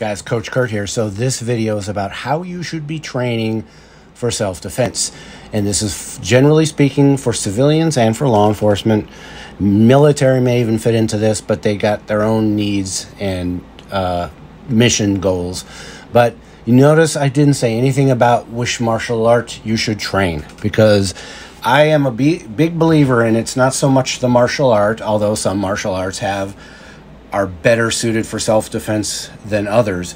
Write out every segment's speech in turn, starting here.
Guys, Coach Kurt here. So this video is about how you should be training for self-defense. And this is generally speaking for civilians and for law enforcement. Military may even fit into this, but they got their own needs and mission goals. But you notice I didn't say anything about which martial art you should train, because I am a big believer in it's not so much the martial art, although some martial arts are better suited for self-defense than others.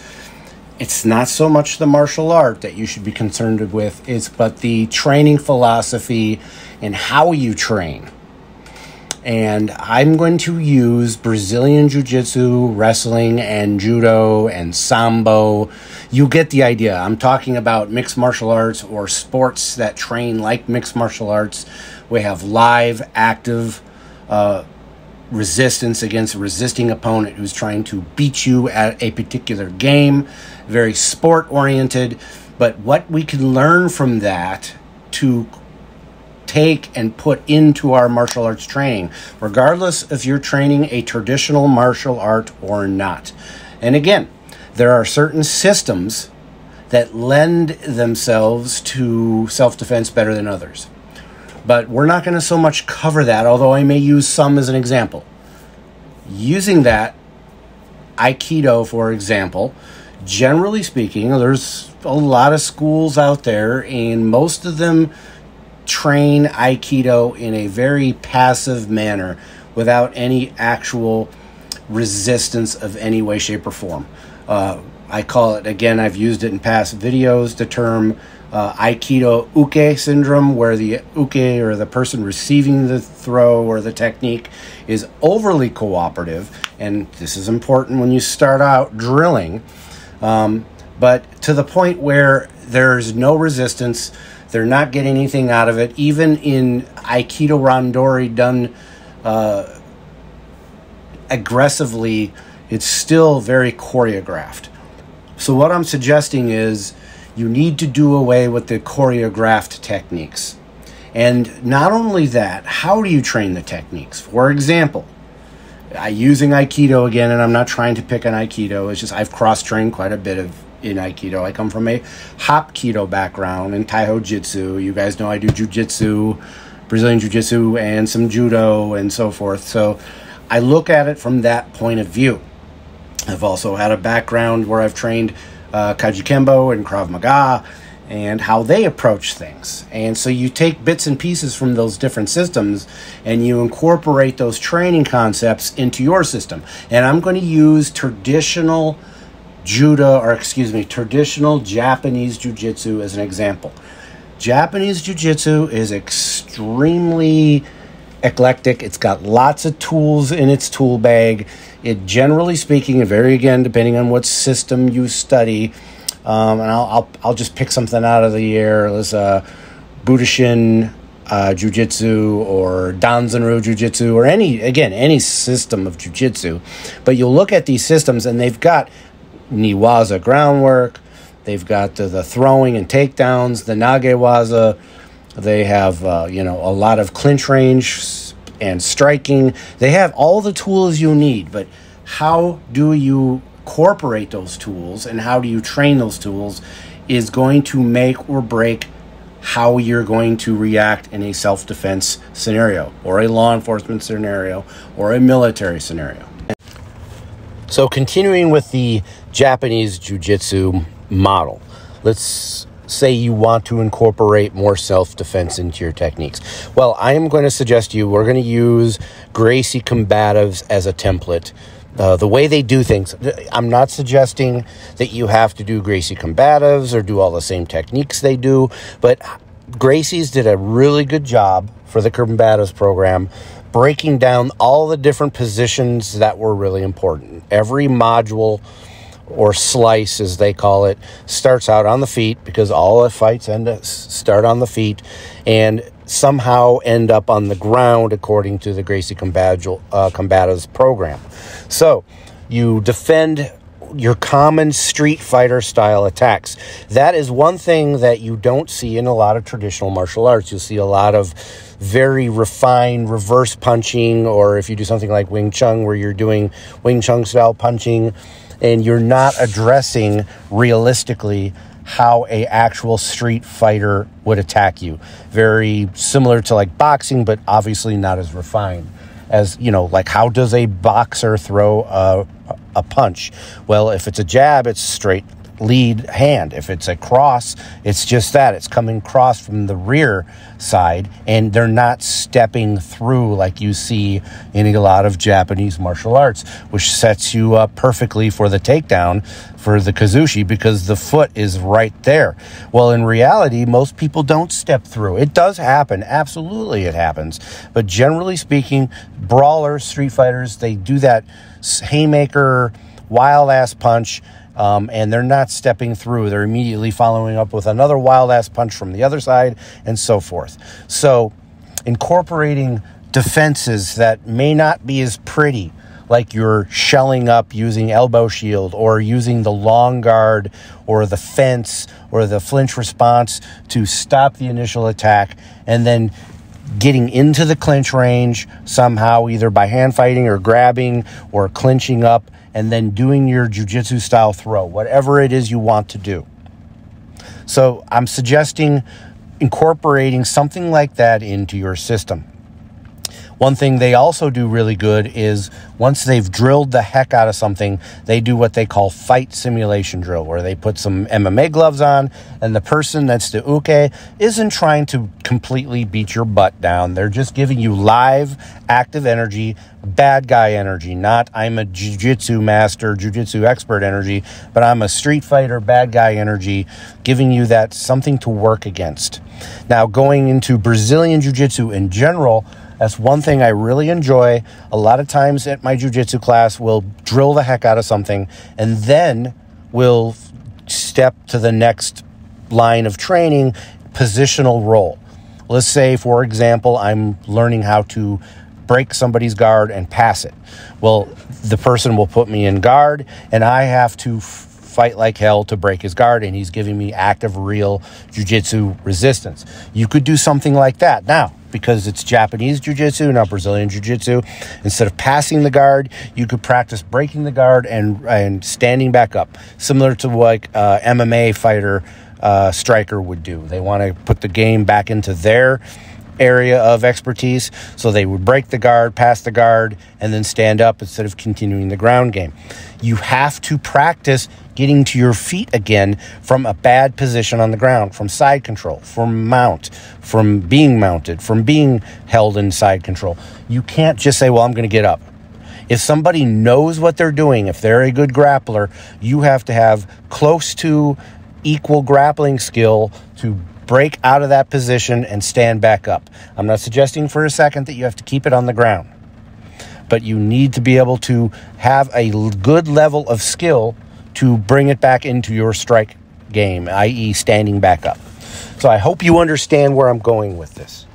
It's not so much the martial art that you should be concerned with, but the training philosophy and how you train. And I'm going to use Brazilian Jiu-Jitsu, wrestling, and Judo, and Sambo. You get the idea. I'm talking about mixed martial arts or sports that train like mixed martial arts. We have live, active resistance against a resisting opponent who's trying to beat you at a particular game. Very sport-oriented. But what we can learn from that to take and put into our martial arts training, regardless if you're training a traditional martial art or not. And again, there are certain systems that lend themselves to self-defense better than others. But we're not going to so much cover that, although I may use some as an example. Using that, Aikido, for example, generally speaking, there's a lot of schools out there, and most of them train Aikido in a very passive manner without any actual resistance of any way, shape, or form. I call it, again, I've used it in past videos, the term Aikido uke syndrome, where the uke, or the person receiving the throw or the technique, is overly cooperative. And this is important when you start out drilling, but to the point where there's no resistance. They're not getting anything out of it. Even in Aikido Randori done aggressively, it's still very choreographed. So what I'm suggesting is you need to do away with the choreographed techniques. And not only that, how do you train the techniques? For example, using Aikido again, and I'm not trying to pick on Aikido, it's just I've cross-trained quite a bit in Aikido. I come from a Hapkido background in Taiho Jitsu. You guys know I do Ju-Jitsu, Brazilian Jiu-Jitsu, and some Judo and so forth. So I look at it from that point of view. I've also had a background where I've trained Kaji Kembo and Krav Maga and how they approach things. And so you take bits and pieces from those different systems and you incorporate those training concepts into your system. And I'm going to use traditional traditional Japanese Jiu-Jitsu as an example. Japanese Jiu-Jitsu is extremely eclectic. It's got lots of tools in its tool bag. It, generally speaking, and again, depending on what system you study, and I'll just pick something out of the air. There's Budishin Jiu-Jitsu or Danzanryu Jiu-Jitsu or any system of Jiu-Jitsu. But you'll look at these systems and they've got Niwaza groundwork, they've got the throwing and takedowns, the Nagewaza, they have a lot of clinch range and striking. They have all the tools you need, but how do you incorporate those tools and how do you train those tools is going to make or break how you're going to react in a self-defense scenario or a law enforcement scenario or a military scenario. So continuing with the Japanese Jiu-Jitsu model, let's say you want to incorporate more self-defense into your techniques. Well, I am going to suggest to you, we're going to use ACD-Combatives as a template. The way they do things, I'm not suggesting that you have to do ACD-Combatives or do all the same techniques they do, but Gracie's did a really good job for the Combatives program, breaking down all the different positions that were really important. Every module or slice, as they call it, starts out on the feet, because all the fights start on the feet and somehow end up on the ground according to the ACD-Combatives program. So you defend your common street fighter style attacks. That is one thing that you don't see in a lot of traditional martial arts. You'll see a lot of very refined reverse punching, or if you do something like Wing Chun where you're doing Wing Chun style punching, and you're not addressing realistically how a actual street fighter would attack you. Very similar to like boxing, but obviously not as refined as, like how does a boxer throw a punch? Well, if it's a jab, it's straight lead hand. If it's a cross, it's just that. It's coming cross from the rear side, and they're not stepping through like you see in a lot of Japanese martial arts, which sets you up perfectly for the takedown for the kazushi because the foot is right there. Well, in reality, most people don't step through. It does happen. Absolutely it happens. But generally speaking, brawlers, street fighters, they do that haymaker, wild-ass punch, and they're not stepping through. They're immediately following up with another wild-ass punch from the other side, and so forth. So incorporating defenses that may not be as pretty, like you're shelling up using elbow shield or using the long guard or the fence or the flinch response to stop the initial attack, and then getting into the clinch range somehow, either by hand fighting or grabbing or clinching up, and then doing your jiu-jitsu style throw, whatever it is you want to do. So I'm suggesting incorporating something like that into your system. One thing they also do really good is once they've drilled the heck out of something, they do what they call fight simulation drill, where they put some MMA gloves on, and the person that's the uke isn't trying to completely beat your butt down. They're just giving you live, active energy, bad guy energy, not I'm a jiu-jitsu master, jiu-jitsu expert energy, but I'm a street fighter, bad guy energy, giving you that something to work against. Now, going into Brazilian jiu-jitsu in general, that's one thing I really enjoy. A lot of times at my jiu-jitsu class, we'll drill the heck out of something, and then we'll step to the next line of training, positional roll. Let's say, for example, I'm learning how to break somebody's guard and pass it. Well, the person will put me in guard, and I have to fight like hell to break his guard, and he's giving me active, real jiu-jitsu resistance. You could do something like that. Now, because it's Japanese jiu-jitsu, not Brazilian jiu-jitsu, instead of passing the guard, you could practice breaking the guard and standing back up, similar to what MMA fighter striker would do. They want to put the game back into their area of expertise, so they would break the guard, pass the guard, and then stand up instead of continuing the ground game. You have to practice getting to your feet again from a bad position on the ground, from side control, from mount, from being mounted, from being held in side control. You can't just say, well, I'm going to get up. If somebody knows what they're doing, if they're a good grappler, you have to have close to equal grappling skill to break out of that position and stand back up. I'm not suggesting for a second that you have to keep it on the ground, but you need to be able to have a good level of skill to bring it back into your strike game, i.e. standing back up. So I hope you understand where I'm going with this.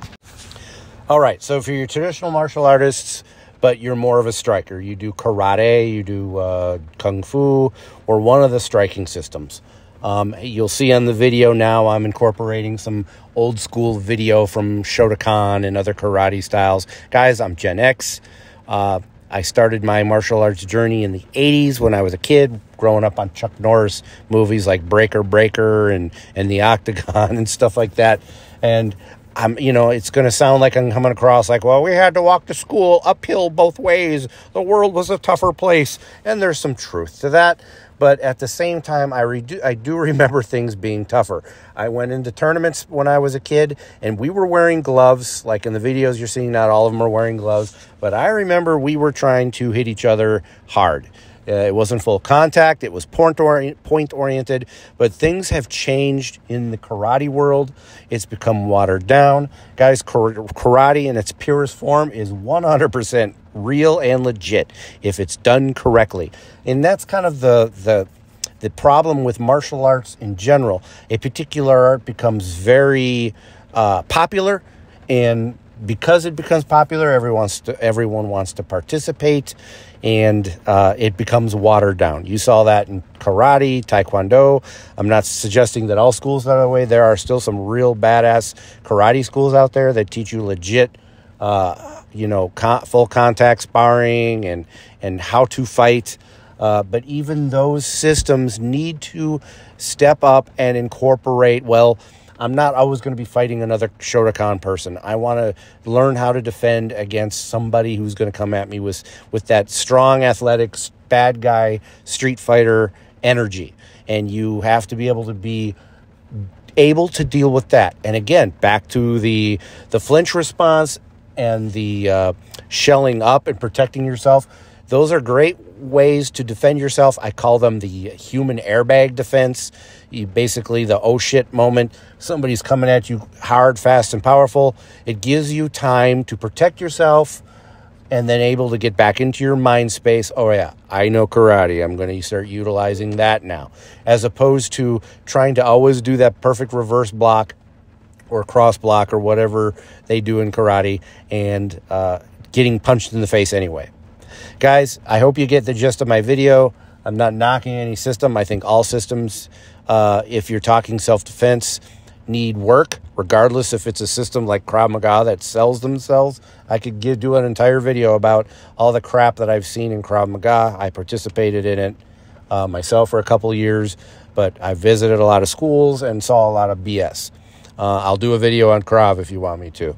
All right, so for your traditional martial artists, but you're more of a striker, you do karate, you do kung fu, or one of the striking systems. You'll see on the video now I'm incorporating some old school video from Shotokan and other karate styles. Guys, I'm Gen X. I started my martial arts journey in the 80s when I was a kid, growing up on Chuck Norris movies like Breaker and the Octagon and stuff like that. And it's going to sound like I'm coming across like, well, we had to walk to school uphill both ways. The world was a tougher place. And there's some truth to that. But at the same time, I do remember things being tougher. I went into tournaments when I was a kid, and we were wearing gloves. Like in the videos you're seeing, not all of them are wearing gloves. But I remember we were trying to hit each other hard. It wasn't full contact. It was point-oriented. But things have changed in the karate world. It's become watered down. Guys, karate in its purest form is 100% real and legit if it's done correctly. And that's kind of the problem with martial arts in general. A particular art becomes very popular, and because it becomes popular, everyone wants to participate, and it becomes watered down. You saw that in karate, taekwondo. I'm not suggesting that all schools are that way. There are still some real badass karate schools out there that teach you legit, full contact sparring and how to fight. But even those systems need to step up and incorporate, well, I'm not always going to be fighting another Shotokan person. I want to learn how to defend against somebody who's going to come at me with that strong, athletic, bad guy, street fighter energy. And you have to be able to deal with that. And again, back to the flinch response and the shelling up and protecting yourself. Those are great ways to defend yourself. I call them the human airbag defense. Basically, the oh shit moment. Somebody's coming at you hard, fast, and powerful. It gives you time to protect yourself and then able to get back into your mind space. Oh, yeah, I know karate. I'm going to start utilizing that now. As opposed to trying to always do that perfect reverse block or cross block or whatever they do in karate and getting punched in the face anyway. Guys, I hope you get the gist of my video. I'm not knocking any system. I think all systems, if you're talking self-defense, need work, regardless if it's a system like Krav Maga that sells themselves. I could do an entire video about all the crap that I've seen in Krav Maga. I participated in it myself for a couple of years, but I visited a lot of schools and saw a lot of BS. I'll do a video on Krav if you want me to.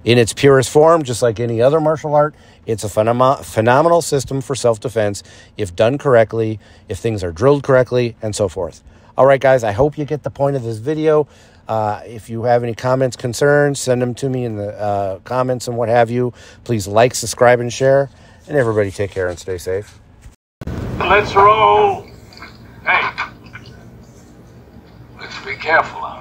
In its purest form, just like any other martial art, it's a phenomenal system for self-defense if done correctly, if things are drilled correctly, and so forth. All right, guys, I hope you get the point of this video. If you have any comments, concerns, send them to me in the comments and what have you. Please like, subscribe, and share. And everybody take care and stay safe. Let's roll. Hey, let's be careful.